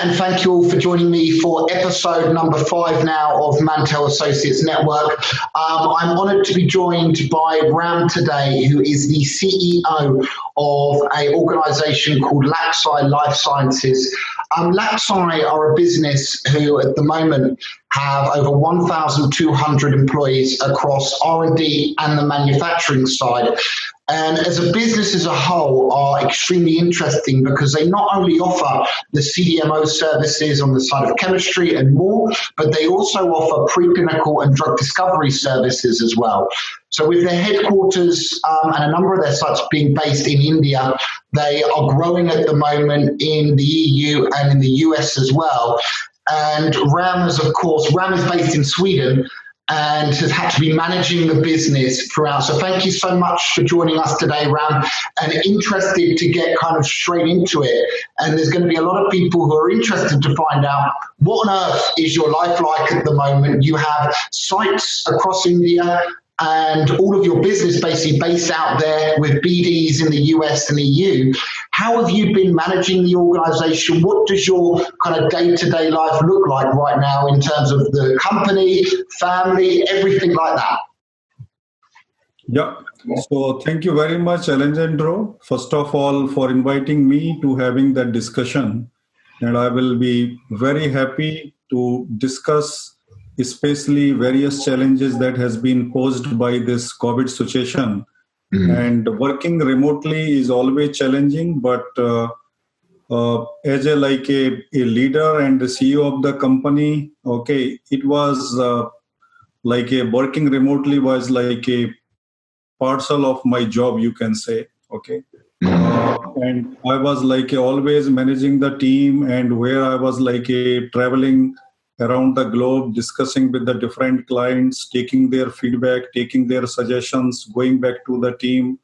and thank you all for joining me for episode number 5 now of Mantel Associates Network. I'm honoured to be joined by Ram today, who is the CEO of an organisation called Laxi Life Sciences. Laxi are a business who at the moment have over 1,200 employees across R&D and the manufacturing side. And as a business as a whole are extremely interesting because they not only offer the CDMO services on the side of chemistry and more, but they also offer preclinical and drug discovery services as well. So with their headquarters and a number of their sites being based in India, they are growing at the moment in the EU and in the US as well. And Ram is based in Sweden and has had to be managing the business throughout. So thank you so much for joining us today, Ram, and interested to get kind of straight into it. And there's going to be a lot of people who are interested to find out what on earth is your life like at the moment. You have sites across India and all of your business basically based out there with BDs in the US and EU. How have you been managing the organization? What does your kind of day-to-day life look like right now in terms of the company, family, everything like that? Yeah. So thank you very much, Alejandro, first of all, for inviting me to having that discussion. And I will be very happy to discuss especially various challenges that has been posed by this COVID situation. And working remotely is always challenging, but as a leader and the CEO of the company, okay, it was working remotely was like a parcel of my job, you can say, okay. And I was always managing the team, and where I was traveling around the globe, discussing with the different clients, taking their feedback, taking their suggestions, going back to the team,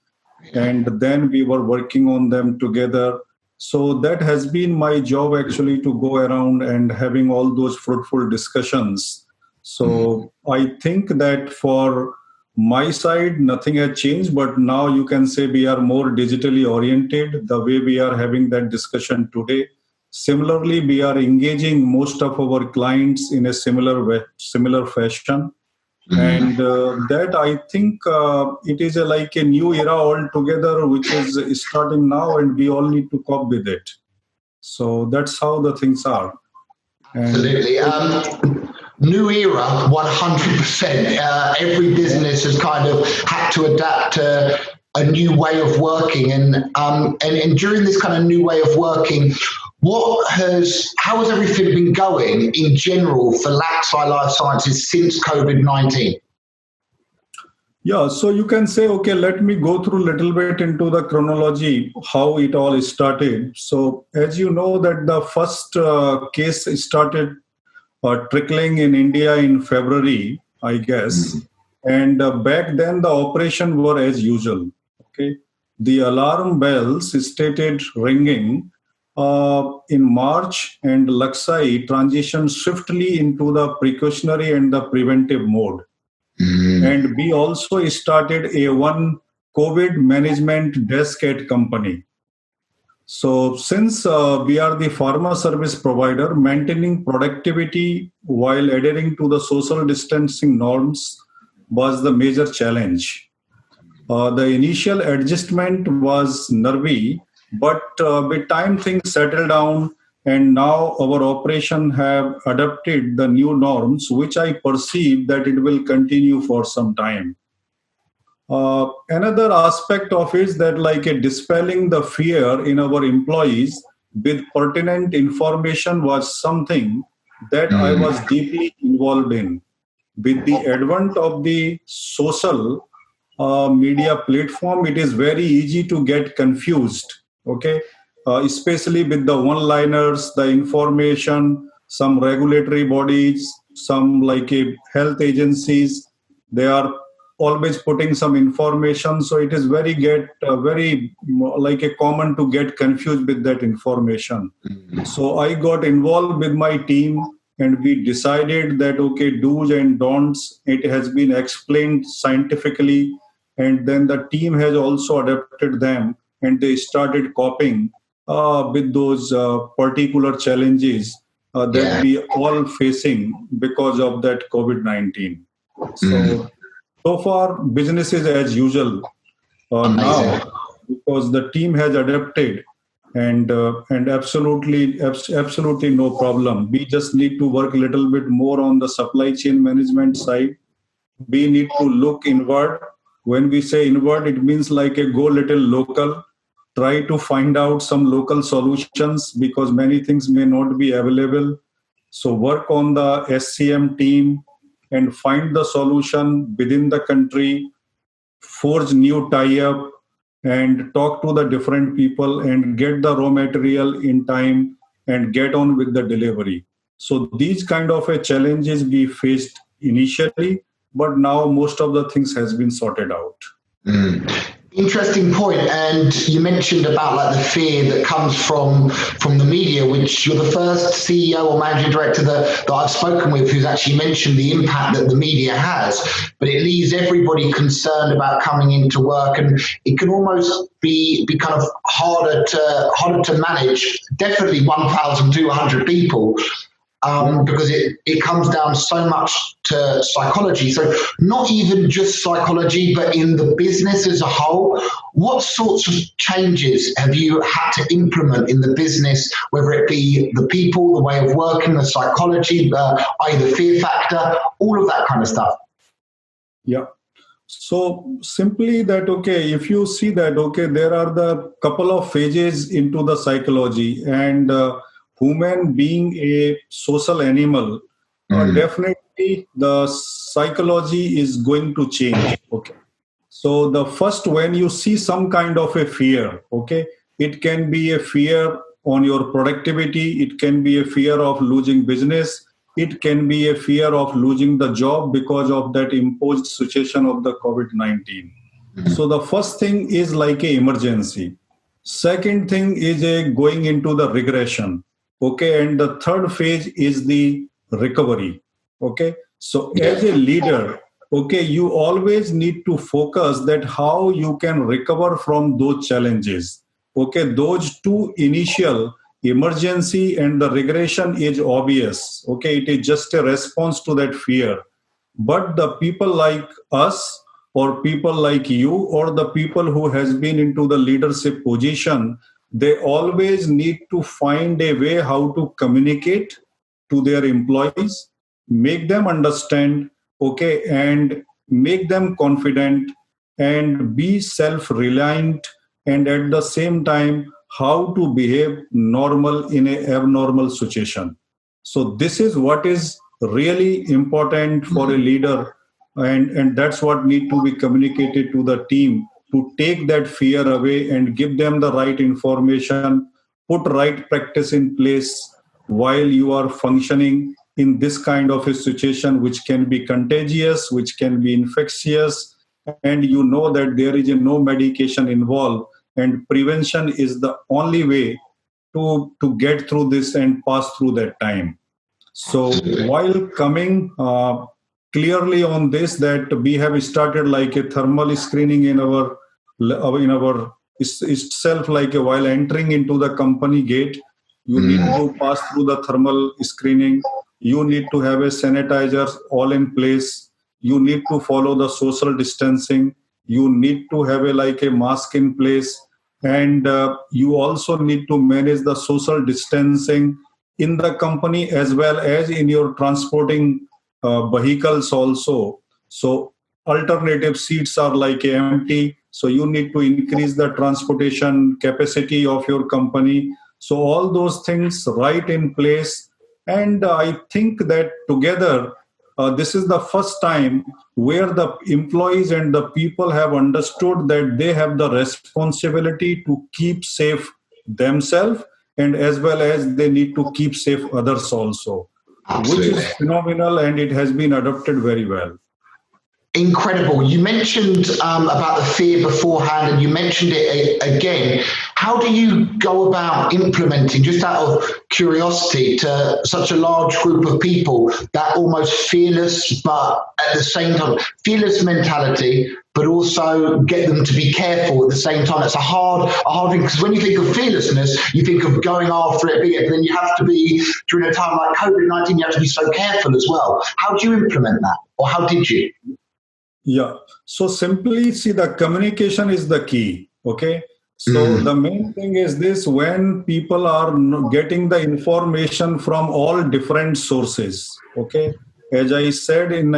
and then we were working on them together. So that has been my job actually, to go around and having all those fruitful discussions. So I think that for my side, nothing has changed, but now you can say we are more digitally oriented, the way we are having that discussion today. Similarly, we are engaging most of our clients in a similar fashion. And that I think it is like a new era altogether, which is starting now, and we all need to cope with it. So that's how the things are. Absolutely. New era, 100%. Every business has kind of had to adapt to a new way of working. And during this kind of new way of working, how has everything been going in general for Laxi Life Sciences since COVID-19? Yeah, so you can say, okay, let me go through a little bit into the chronology, how it all started. So as you know that the first case started trickling in India in February, I guess. And back then the operation were as usual. Okay, the alarm bells started ringing in March, and Laxi transitioned swiftly into the precautionary and the preventive mode. And we also started a one COVID management desk at company. So since we are the pharma service provider, maintaining productivity while adhering to the social distancing norms was the major challenge. The initial adjustment was nervy, but with time things settled down, and now our operation have adapted the new norms, which I perceive that it will continue for some time. Another aspect of it is that dispelling the fear in our employees with pertinent information was something that I was deeply involved in. With the advent of the social media platform, it is very easy to get confused, okay? Especially with the one-liners, the information, some regulatory bodies, some health agencies, they are always putting some information. So it is very common to get confused with that information. So I got involved with my team, and we decided that, okay, do's and don'ts, it has been explained scientifically, and then the team has also adapted them, and they started copying with those particular challenges that we all facing because of that COVID-19. So far, business is as usual now because the team has adapted and absolutely no problem. We just need to work a little bit more on the supply chain management side. We need to look inward. When we say inward, it means like a go little local, try to find out some local solutions because many things may not be available. So work on the SCM team and find the solution within the country, forge new tie-up and talk to the different people and get the raw material in time and get on with the delivery. So these kind of challenges we faced initially, but now most of the things has been sorted out. Interesting point. And you mentioned about like the fear that comes from the media, which you're the first CEO or managing director that I've spoken with who's actually mentioned the impact that the media has. But it leaves everybody concerned about coming into work, and it can almost be kind of harder to manage. Definitely 1,200 people. Because it comes down so much to psychology. So not even just psychology, but in the business as a whole, what sorts of changes have you had to implement in the business, whether it be the people, the way of working, the psychology, i.e. the fear factor, all of that kind of stuff? Yeah. So simply that, okay, if you see that, okay, there are the couple of phases into the psychology, and human being a social animal, definitely the psychology is going to change. Okay. So the first, when you see some kind of a fear, okay, it can be a fear on your productivity. It can be a fear of losing business. It can be a fear of losing the job because of that imposed situation of the COVID-19. So the first thing is like a emergency. Second thing is a going into the regression. Okay, and the third phase is the recovery. Okay, so as a leader, okay, you always need to focus that how you can recover from those challenges. Okay, those two initial, emergency and the regression, is obvious. Okay, it is just a response to that fear. But the people like us or people like you or the people who has been into the leadership position, they always need to find a way how to communicate to their employees, make them understand, okay, and make them confident and be self-reliant, and at the same time how to behave normal in a abnormal situation. So this is what is really important for a leader, and that's what need to be communicated to the team to take that fear away and give them the right information, put right practice in place while you are functioning in this kind of a situation, which can be contagious, which can be infectious, and you know that there is no medication involved, and prevention is the only way to get through this and pass through that time. So while coming clearly on this, that we have started like a thermal screening in our itself, like while entering into the company gate, you need to pass through the thermal screening. You need to have a sanitizer all in place. You need to follow the social distancing. You need to have a mask in place, and you also need to manage the social distancing in the company as well as in your transporting vehicles also. So alternative seats are like empty. So you need to increase the transportation capacity of your company. So all those things right in place. And I think that together, this is the first time where the employees and the people have understood that they have the responsibility to keep safe themselves, and as well as they need to keep safe others also. Absolutely. Which is phenomenal, and it has been adopted very well. Incredible. You mentioned about the fear beforehand, and you mentioned it again. How do you go about implementing, just out of curiosity, to such a large group of people, that almost fearless, but at the same time, fearless mentality, but also get them to be careful at the same time? It's a hard thing, because when you think of fearlessness, you think of going after it, but then you have to be, during a time like COVID-19, you have to be so careful as well. How do you implement that, or how did you? Yeah. So simply see, the communication is the key. Okay. So the main thing is this: when people are getting the information from all different sources. Okay. As I said in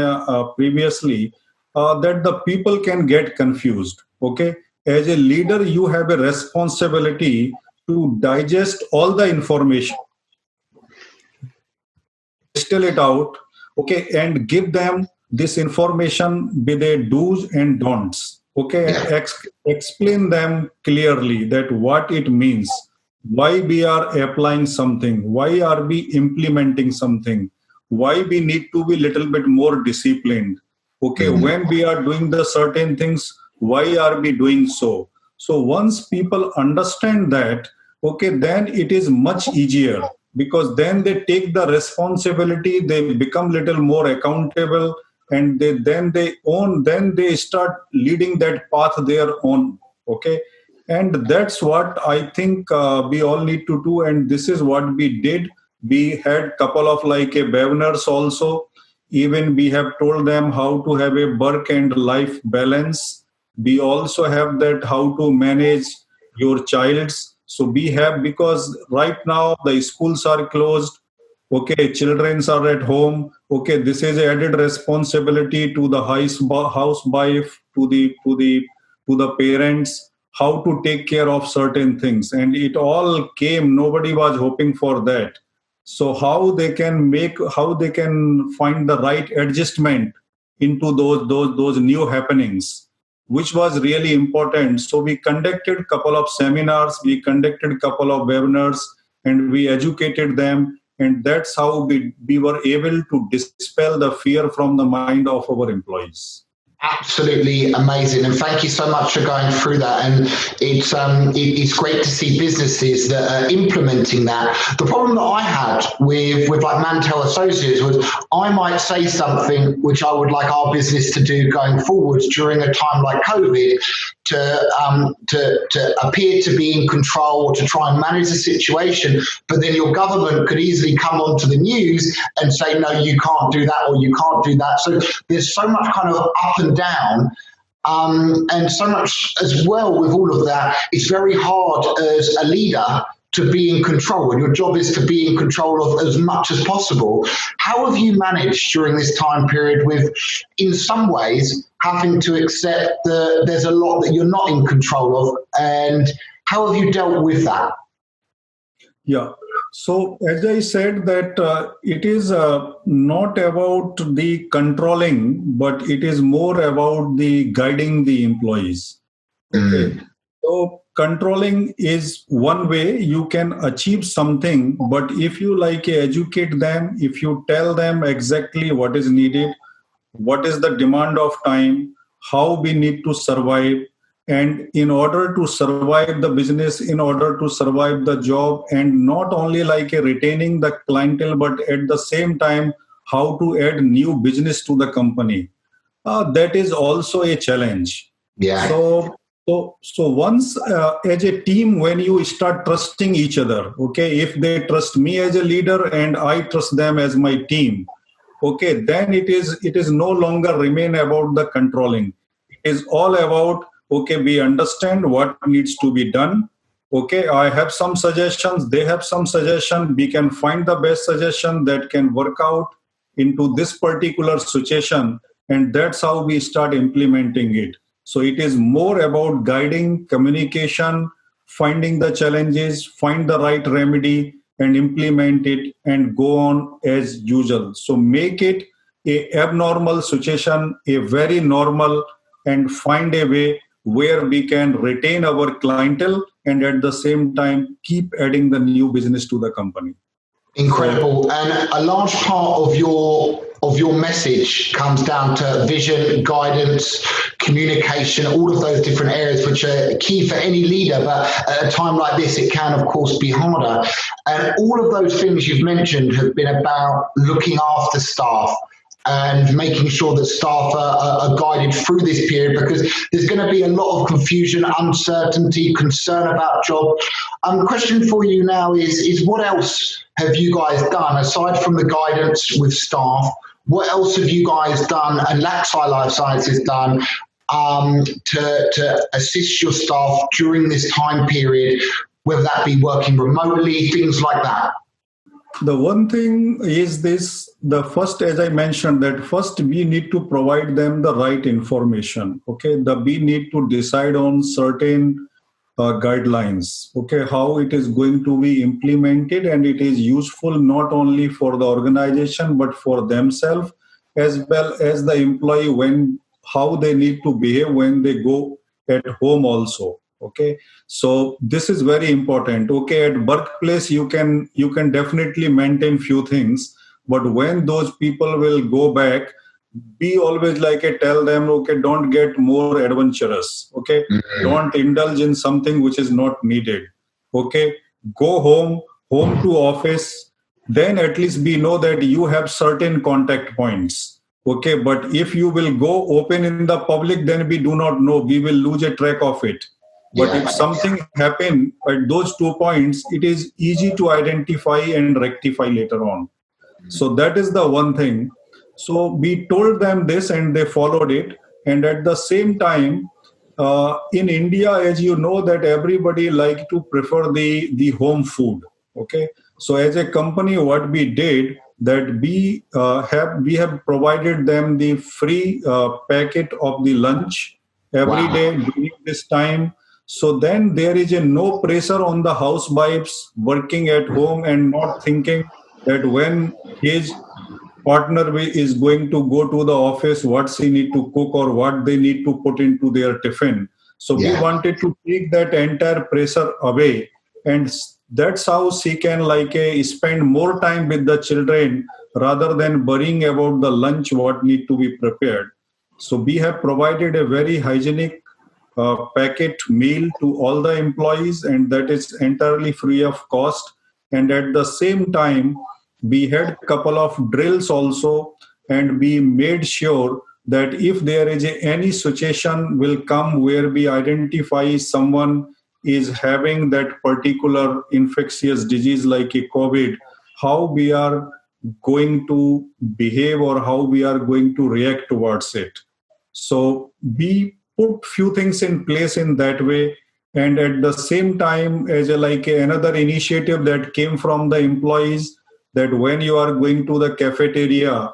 previously, that the people can get confused. Okay. As a leader, you have a responsibility to digest all the information, distill it out, okay, and give them this information with a do's and don'ts, okay, and explain them clearly that what it means, why we are applying something, why are we implementing something, why we need to be little bit more disciplined, okay, when we are doing the certain things, why are we doing so. So once people understand that, okay, then it is much easier, because then they take the responsibility, they become little more accountable, and then they start leading that path their own. Okay. And that's what I think we all need to do, and this is what we did. We had couple of like a webinars also. Even we have told them how to have a work and life balance. We also have that how to manage your child's. So we have, because right now the schools are closed, okay, children are at home, okay, this is added responsibility to the housewife, to the parents, how to take care of certain things, and it all came, nobody was hoping for that. So how they can find the right adjustment into those new happenings, which was really important. So we conducted couple of seminars, we conducted couple of webinars, and we educated them, and that's how we were able to dispel the fear from the mind of our employees. Absolutely amazing, and thank you so much for going through that. And it's great to see businesses that are implementing that. The problem that I had with like Mantel Associates was, I might say something which I would like our business to do going forwards during a time like COVID, to appear to be in control, or to try and manage the situation, but then your government could easily come onto the news and say, no, you can't do that, or you can't do that. So there's so much kind of up and down, and so much as well with all of that. It's very hard as a leader to be in control, and your job is to be in control of as much as possible. How have you managed during this time period with, in some ways, having to accept that there's a lot that you're not in control of, and how have you dealt with that? Yeah. So as I said that it is not about the controlling, but it is more about the guiding the employees. Okay. So controlling is one way you can achieve something, but if you like educate them, if you tell them exactly what is needed, what is the demand of time, how we need to survive, and in order to survive the business, in order to survive the job, and not only like retaining the clientele, but at the same time how to add new business to the company, that is also a challenge. Yeah. So once as a team, when you start trusting each other, okay, if they trust me as a leader and I trust them as my team, okay, then it is no longer remain about the controlling. It is all about, okay, we understand what needs to be done. Okay, I have some suggestions, they have some suggestion, we can find the best suggestion that can work out into this particular situation, and that's how we start implementing it. So it is more about guiding, communication, finding the challenges, find the right remedy, and implement it, and go on as usual. So make it a abnormal situation a very normal, and find a way where we can retain our clientele and at the same time keep adding the new business to the company. Incredible. And a large part of your message comes down to vision, guidance, communication, all of those different areas which are key for any leader, but at a time like this it can of course be harder. And all of those things you've mentioned have been about looking after staff and making sure that staff are guided through this period, because there's going to be a lot of confusion, uncertainty, concern about job. Question for you now is what else have you guys done aside from the guidance with staff? What else have you guys done and Laxi Life Sciences done to assist your staff during this time period, whether that be working remotely, things like that? The one thing is this, the first, as I mentioned, that first we need to provide them the right information. Okay, we need to decide on certain guidelines, okay, how it is going to be implemented, and it is useful not only for the organization but for themselves as well as the employee, how they need to behave when they go at home also. Okay, so this is very important. Okay, at workplace you can definitely maintain few things, but when those people will go back, be always tell them, okay, don't get more adventurous. Okay, don't indulge in something which is not needed. Okay, go home to office, then at least we know that you have certain contact points. Okay, but if you will go open in the public, then we do not know, we will lose a track of it. But if something happen at those 2 points, it is easy to identify and rectify later on. So that is the one thing. So we told them this and they followed it. And at the same time, in India, as you know, that everybody like to prefer the home food. Okay, so as a company, what we did, that we have provided them the free packet of the lunch every day during this time. So then there is no pressure on the housewives working at home and not thinking that when his partner is going to go to the office, what she need to cook or what they need to put into their tiffin. So we wanted to take that entire pressure away, and that's how she can spend more time with the children rather than worrying about the lunch what need to be prepared. So we have provided a very hygienic packet meal to all the employees, and that is entirely free of cost. And at the same time, we had a couple of drills also, and we made sure that if there is any situation will come where we identify someone is having that particular infectious disease like a COVID, how we are going to behave or how we are going to react towards it. So we put few things in place in that way. And at the same time, as another initiative that came from the employees, that when you are going to the cafeteria,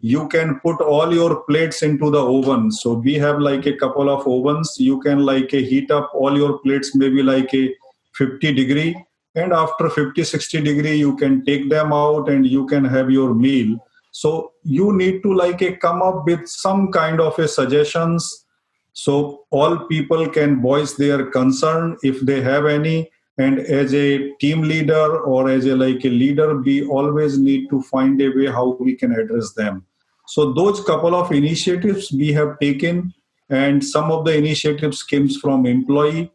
you can put all your plates into the oven. So we have a couple of ovens. You can heat up all your plates, maybe a 50 degree. And after 50, 60 degree, you can take them out and you can have your meal. So you need to come up with some kind of a suggestions, so all people can voice their concern if they have any. And as a team leader or as a leader, we always need to find a way how we can address them. So those couple of initiatives we have taken, and some of the initiatives came from employee.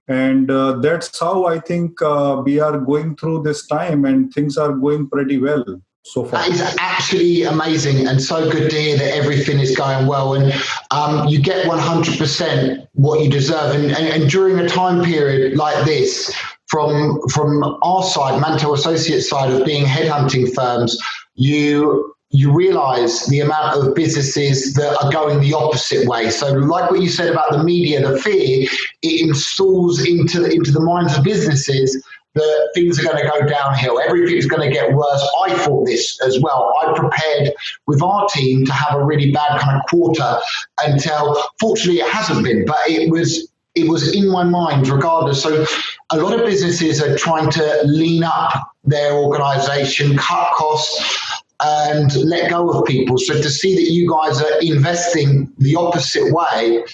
And that's how I think we are going through this time, and things are going pretty well so far. That is absolutely amazing, and so good to hear that everything is going well, and you get 100% what you deserve. And during a time period like this, from our side, Mantel Associates side of being headhunting firms, you realize the amount of businesses that are going the opposite way. So like what you said about the media, the fear, it installs into the minds of businesses that things are going to go downhill. Everything's going to get worse. I thought this as well. I prepared with our team to have a really bad kind of quarter until, fortunately, it hasn't been, but it was in my mind regardless. So a lot of businesses are trying to lean up their organization, cut costs, and let go of people. So to see that you guys are investing the opposite way,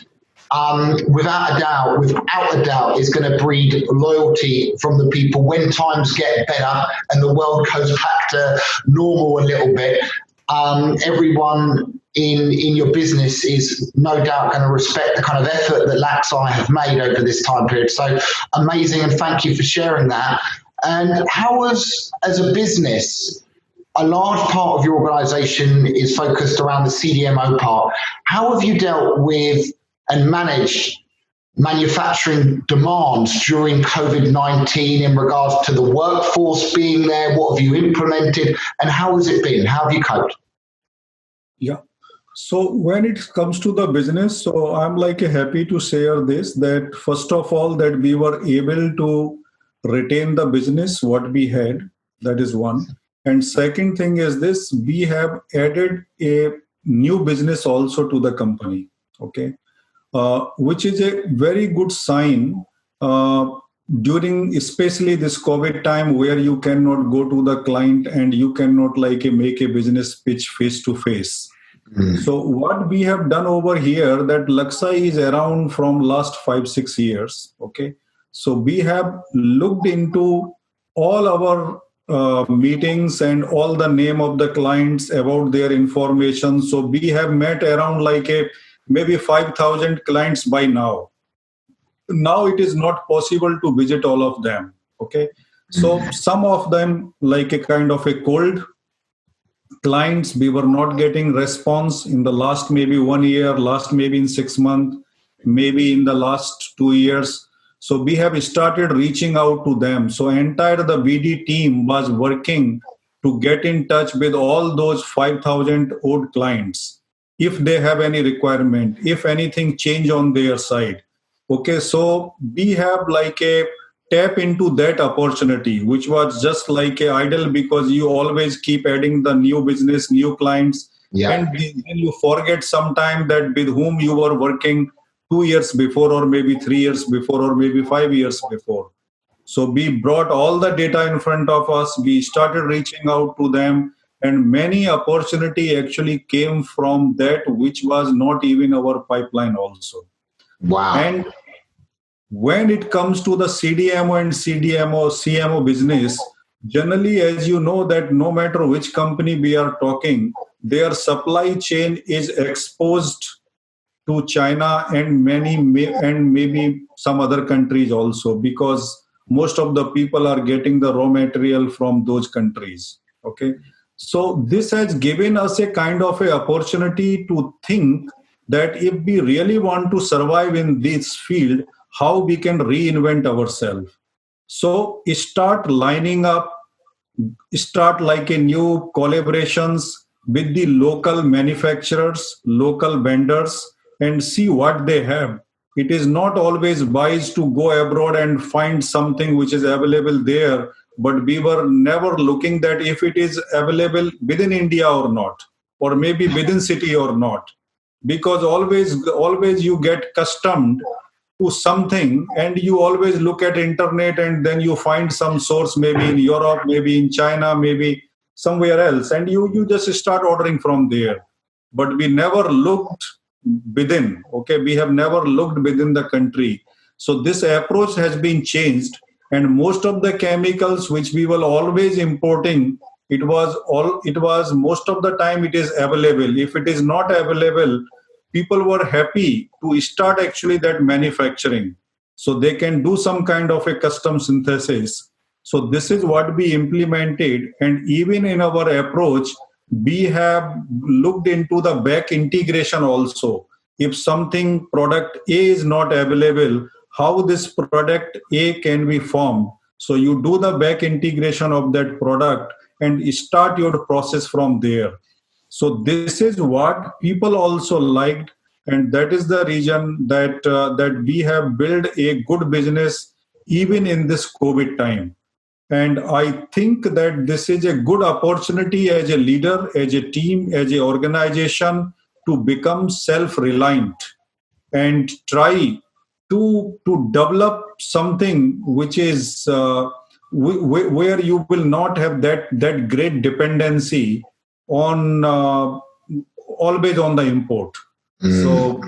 without a doubt, is going to breed loyalty from the people when times get better and the world goes back to normal a little bit. Everyone in your business is no doubt going to respect the kind of effort that Laxeye have made over this time period. So amazing, and thank you for sharing that. And how was, as a business, a large part of your organization is focused around the CDMO part. How have you dealt with and managed manufacturing demands during COVID-19 in regards to the workforce being there? What have you implemented, and how has it been? How have you coped? Yeah. So when it comes to the business, so I'm happy to share this, that first of all, that we were able to retain the business what we had. That is one. And second thing is this, we have added a new business also to the company. Okay. Which is a very good sign during especially this COVID time, where you cannot go to the client and you cannot make a business pitch face to face. So what we have done over here, that Laxeye is around from last 5-6 years. Okay. So we have looked into all our meetings and all the name of the clients, about their information. So we have met around maybe 5,000 clients by now. Now it is not possible to visit all of them. Okay. So some of them, like a kind of a cold clients, we were not getting response in the last maybe 1 year, last maybe in 6 months, maybe in the last 2 years. So we have started reaching out to them. So entire the BD team was working to get in touch with all those 5,000 old clients, if they have any requirement, if anything change on their side. Okay, so we have a tap into that opportunity, which was just a idle, because you always keep adding the new business, new clients, and then you forget sometime that with whom you were working 2 years before, or maybe 3 years before, or maybe 5 years before. So we brought all the data in front of us. We started reaching out to them, and many opportunity actually came from that, which was not even our pipeline also. Wow. And when it comes to the CDMO and CMO business, generally, as you know, that no matter which company we are talking, their supply chain is exposed to China and maybe some other countries also, because most of the people are getting the raw material from those countries. Okay. So this has given us a kind of a opportunity to think that if we really want to survive in this field, how we can reinvent ourselves. So start lining up, start a new collaborations with the local manufacturers, local vendors, and see what they have. It is not always wise to go abroad and find something which is available there, but we were never looking that if it is available within India or not, or maybe within city or not, because always you get accustomed to something, and you always look at internet, and then you find some source maybe in Europe, maybe in China, maybe somewhere else, and you just start ordering from there. But we never looked within. Okay, we have never looked within the country. So this approach has been changed, and most of the chemicals which we were always importing, it was most of the time it is available. If it is not available, people were happy to start actually that manufacturing, so they can do some kind of a custom synthesis. So this is what we implemented, and even in our approach, we have looked into the back integration also. If something product A is not available, how this product A can be formed. So you do the back integration of that product and start your process from there. So this is what people also liked, and that is the reason that we have built a good business even in this COVID time. And I think that this is a good opportunity as a leader, as a team, as an organization to become self-reliant and try to develop something which is where you will not have that great dependency on always on the import. So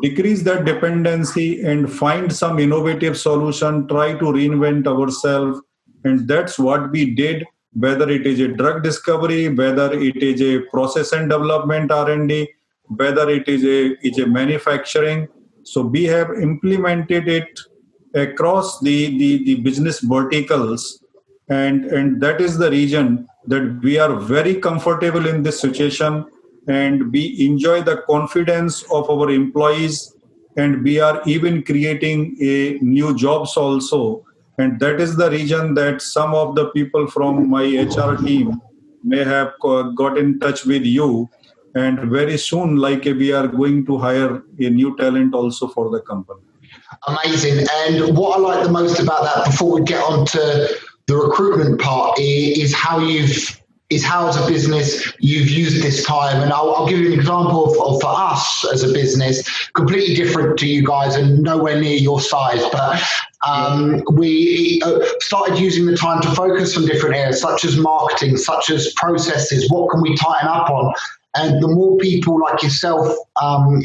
decrease that dependency and find some innovative solution, try to reinvent ourselves. And that's what we did, whether it is a drug discovery, whether it is a process and development R&D, whether it is a manufacturing. So we have implemented it across the business verticals, and that is the reason that we are very comfortable in this situation, and we enjoy the confidence of our employees, and we are even creating a new jobs also. And that is the reason that some of the people from my HR team may have got in touch with you, and very soon, like we are going to hire a new talent also for the company. Amazing. And what I like the most about that, before we get on to the recruitment part, is how as a business you've used this time. And I'll give you an example of for us as a business, completely different to you guys and nowhere near your size, but we started using the time to focus on different areas, such as marketing, such as processes. What can we tighten up on? And the more people like yourself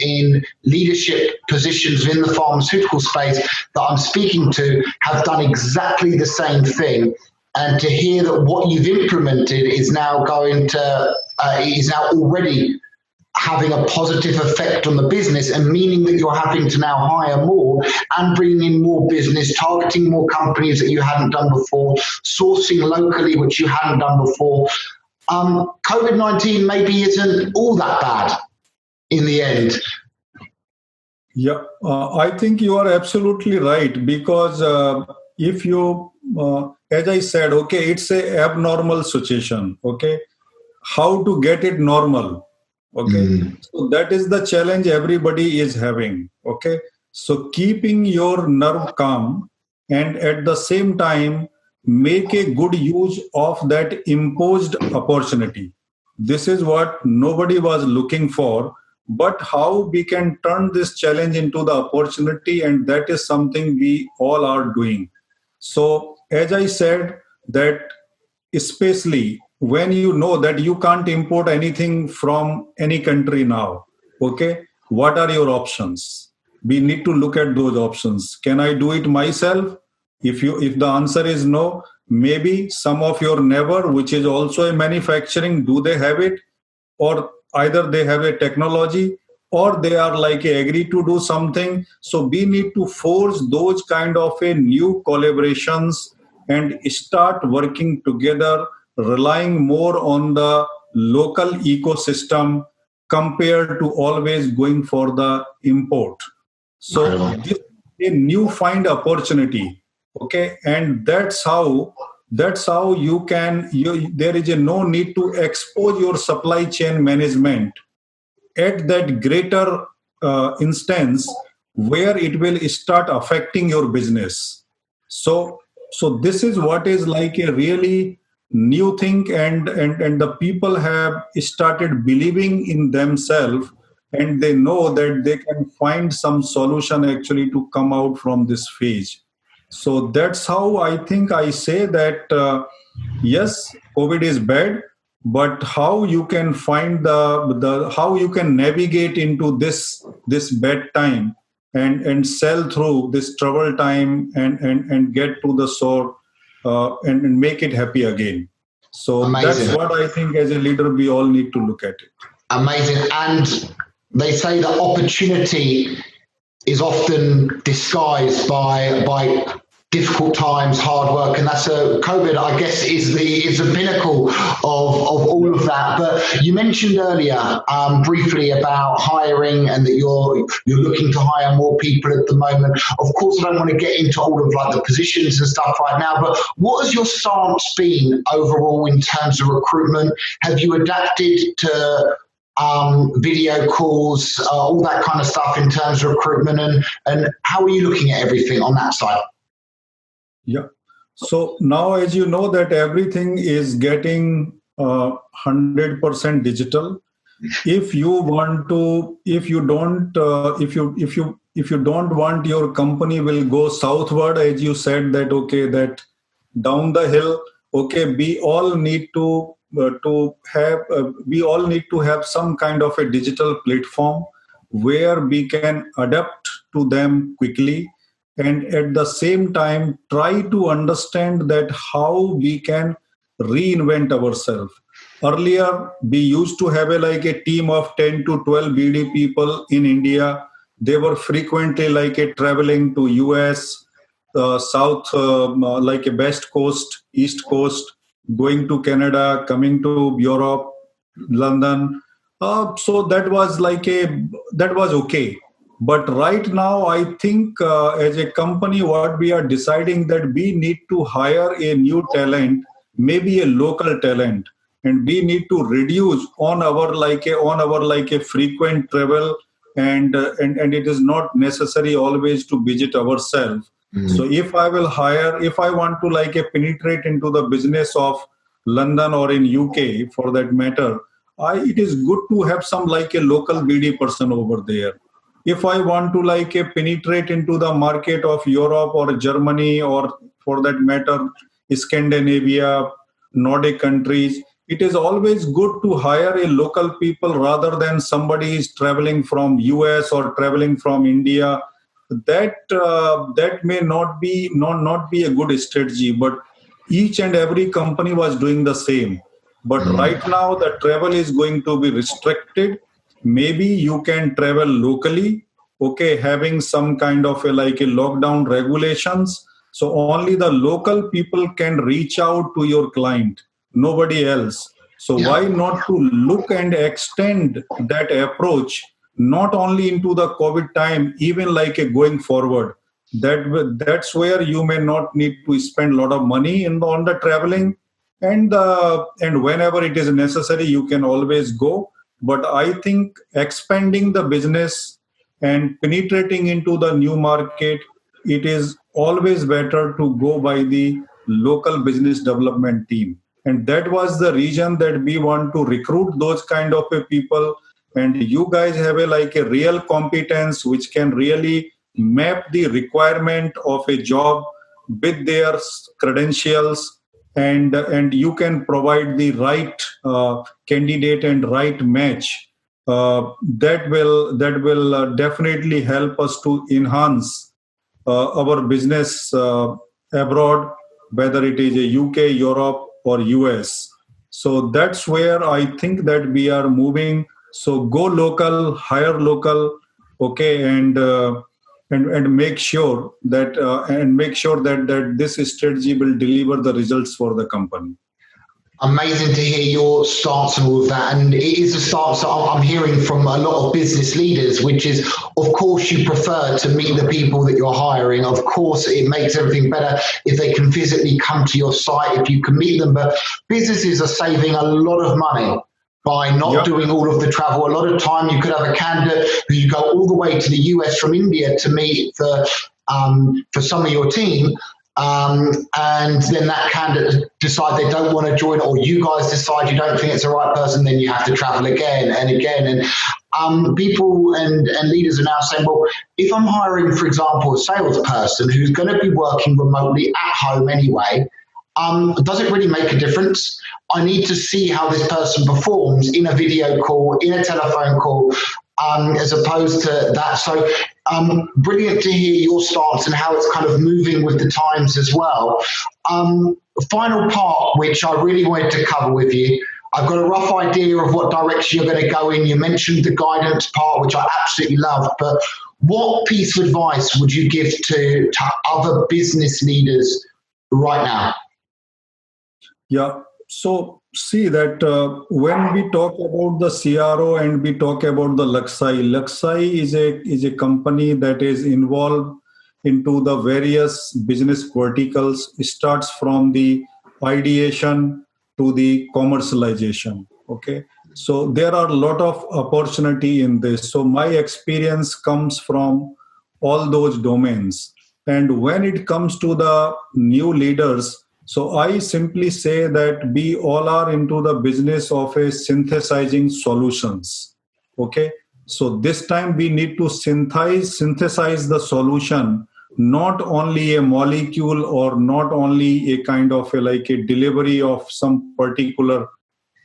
in leadership positions in the pharmaceutical space that I'm speaking to have done exactly the same thing. And to hear that what you've implemented is now is now already having a positive effect on the business, and meaning that you're having to now hire more and bringing in more business, targeting more companies that you hadn't done before, sourcing locally, which you hadn't done before. COVID-19 maybe isn't all that bad in the end. Yeah, I think you are absolutely right, because if you, as I said, okay, it's a abnormal situation, okay, how to get it normal, okay, so that is the challenge everybody is having, okay, so keeping your nerve calm and at the same time make a good use of that imposed opportunity. This is what nobody was looking for, but how we can turn this challenge into the opportunity, and that is something we all are doing. So as I said, that especially when you know that you can't import anything from any country now, okay, what are your options? We need to look at those options. Can I do it myself? If the answer is no, maybe some of your neighbor, which is also a manufacturing, do they have it? Or either they have a technology, or they are like agree to do something. So we need to force those kind of a new collaborations and start working together, relying more on the local ecosystem compared to always going for the import. So this is a new find opportunity, okay, and that's how there is no need to expose your supply chain management at that greater instance where it will start affecting your business. So this is what is like a really new thing, and the people have started believing in themselves, and they know that they can find some solution actually to come out from this phase. So that's how I think I say that yes, COVID is bad, but how you can find the how you can navigate into this bad time and sell through this trouble time and get to the shore and make it happy again. So Amazing. That's what I think as a leader we all need to look at it. Amazing. And they say that opportunity is often disguised by difficult times, hard work, and that's COVID, I guess, is the pinnacle of all of that. But you mentioned earlier briefly about hiring, and that you're looking to hire more people at the moment. Of course, I don't want to get into all of like the positions and stuff right now, but what has your stance been overall in terms of recruitment? Have you adapted to video calls, all that kind of stuff in terms of recruitment, and how are you looking at everything on that side? Yeah. So now, as you know, that everything is getting 100% digital. If you don't want your company will go southward, as you said that, okay, that down the hill, okay, we all need to have some kind of a digital platform where we can adapt to them quickly, and at the same time try to understand that how we can reinvent ourselves. Earlier we used to have a team of 10 to 12 BD people in India. They were frequently traveling to US, south, like a west coast, east coast, going to Canada, coming to Europe, London. So that was okay. But right now, I think as a company, what we are deciding that we need to hire a new talent, maybe a local talent, and we need to reduce on our frequent travel, and it is not necessary always to visit ourselves. So if I want to penetrate into the business of London or in UK for that matter, it is good to have some a local BD person over there. If I want to penetrate into the market of Europe or Germany, or for that matter Scandinavia, Nordic countries, it is always good to hire a local people rather than somebody is traveling from US or traveling from India. That may not be a good strategy, but each and every company was doing the same. But right now the travel is going to be restricted. Maybe you can travel locally, okay, having some kind of a lockdown regulations, so only the local people can reach out to your client, nobody else. So why not to look and extend that approach not only into the COVID time, even going forward? That's where you may not need to spend a lot of money on the traveling, and whenever it is necessary you can always go. But I think expanding the business and penetrating into the new market, it is always better to go by the local business development team. And that was the reason that we want to recruit those kind of a people. And you guys have a real competence which can really map the requirement of a job with their credentials, and you can provide the right candidate and right match. That will definitely help us to enhance our business abroad, whether it is a UK, Europe, or US. So that's where I think that we are moving. So go local, hire local, okay, and make sure that this strategy will deliver the results for the company. Amazing to hear your stance and all of that. And it is a stance that I'm hearing from a lot of business leaders, which is, of course, you prefer to meet the people that you're hiring. Of course, it makes everything better if they can physically come to your site, if you can meet them. But businesses are saving a lot of money by not doing all of the travel. A lot of time you could have a candidate who you go all the way to the US from India to meet for some of your team. And then that candidate decide they don't want to join, or you guys decide you don't think it's the right person, then you have to travel again and again. And people and leaders are now saying, well, if I'm hiring, for example, a salesperson who's going to be working remotely at home anyway, does it really make a difference? I need to see how this person performs in a video call, in a telephone call, as opposed to that. So brilliant to hear your stance and how it's kind of moving with the times as well. Final part, which I really wanted to cover with you. I've got a rough idea of what direction you're going to go in. You mentioned the guidance part, which I absolutely love, but what piece of advice would you give to other business leaders right now? Yeah. So see that when we talk about the CRO and we talk about the Luxai is a company that is involved into the various business verticals. It starts from the ideation to the commercialization. Okay. So there are a lot of opportunity in this. So my experience comes from all those domains. And when it comes to the new leaders, so I simply say that we all are into the business of a synthesizing solutions. Okay. So this time we need to synthesize the solution, not only a molecule or not only a kind of a delivery of some particular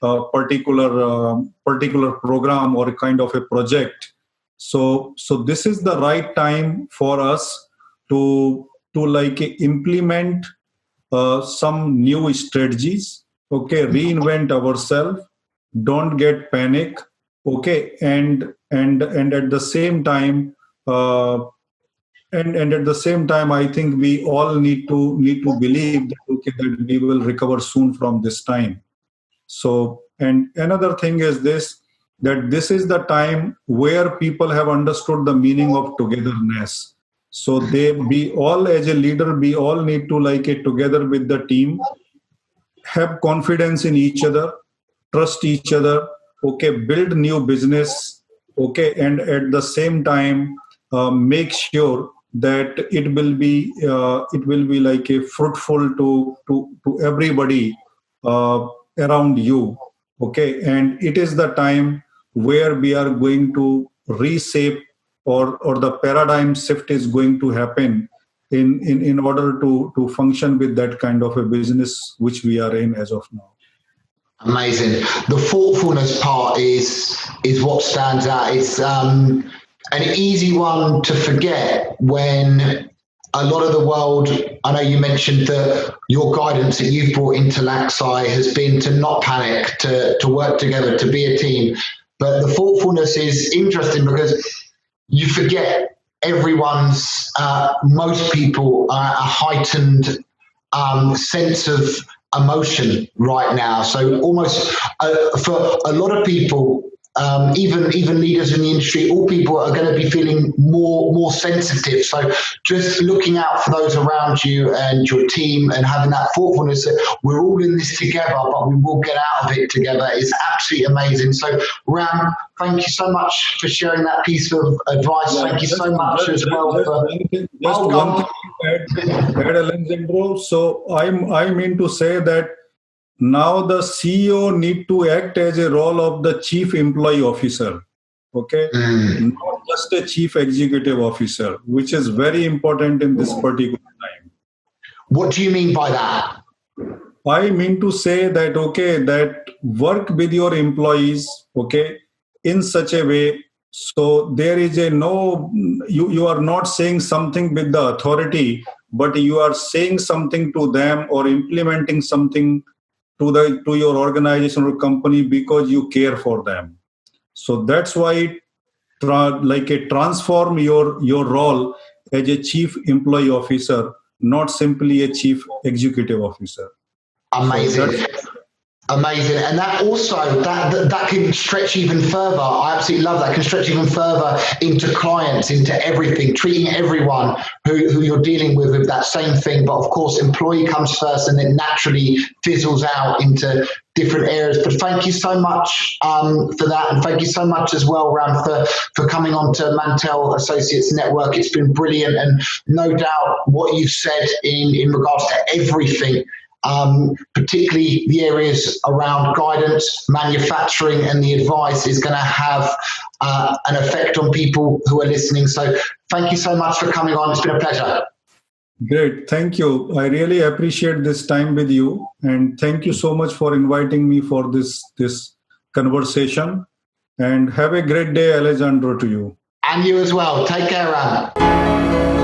program or a kind of a project, So this is the right time for us to like implement some new strategies. Okay, reinvent ourselves. Don't get panic. Okay, and at the same time. And at the same time, I think we all need to believe that okay, that we will recover soon from this time. So, and another thing is this, that this is the time where people have understood the meaning of togetherness. So they be all, as a leader, we all need to like it together with the team, have confidence in each other, trust each other, okay, build new business, okay, and at the same time make sure that it will be like a fruitful to everybody around you, okay, and it is the time where we are going to reshape, or the paradigm shift is going to happen in order to function with that kind of a business which we are in as of now. Amazing. The thoughtfulness part is what stands out. It's an easy one to forget when a lot of the world, I know you mentioned that your guidance that you've brought into Laxai has been to not panic, to work together, to be a team. But the thoughtfulness is interesting because you forget most people are a heightened sense of emotion right now. So almost for a lot of people, even leaders in the industry, all people are going to be feeling more sensitive. So just looking out for those around you and your team and having that thoughtfulness that we're all in this together, but we will get out of it together is absolutely amazing. So Ram, thank you so much for sharing that piece of advice. Thank you so much as well. Just one thing to add, Alejandro. So I mean to say that now the CEO need to act as a role of the chief employee officer, okay, not just a chief executive officer, which is very important in this particular time. What do you mean by that? I mean to say that okay, that work with your employees, okay, in such a way so there is a no, you are not saying something with the authority, but you are saying something to them or implementing something to your organization or company because you care for them. So that's why transform your role as a chief employee officer, not simply a chief executive officer. Amazing. So amazing. And that also, that can stretch even further. I absolutely love that. Can stretch even further into clients, into everything, treating everyone who you're dealing with that same thing. But of course, employee comes first and then naturally fizzles out into different areas. But thank you so much for that. And thank you so much as well, Ram, for coming on to Mantel Associates Network. It's been brilliant. And no doubt what you've said in regards to everything, particularly the areas around guidance, manufacturing, and the advice is going to have an effect on people who are listening. So thank you so much for coming on. It's been a pleasure. Great. Thank you. I really appreciate this time with you. And thank you so much for inviting me for this conversation. And have a great day, Alejandro, to you. And you as well. Take care, Ram.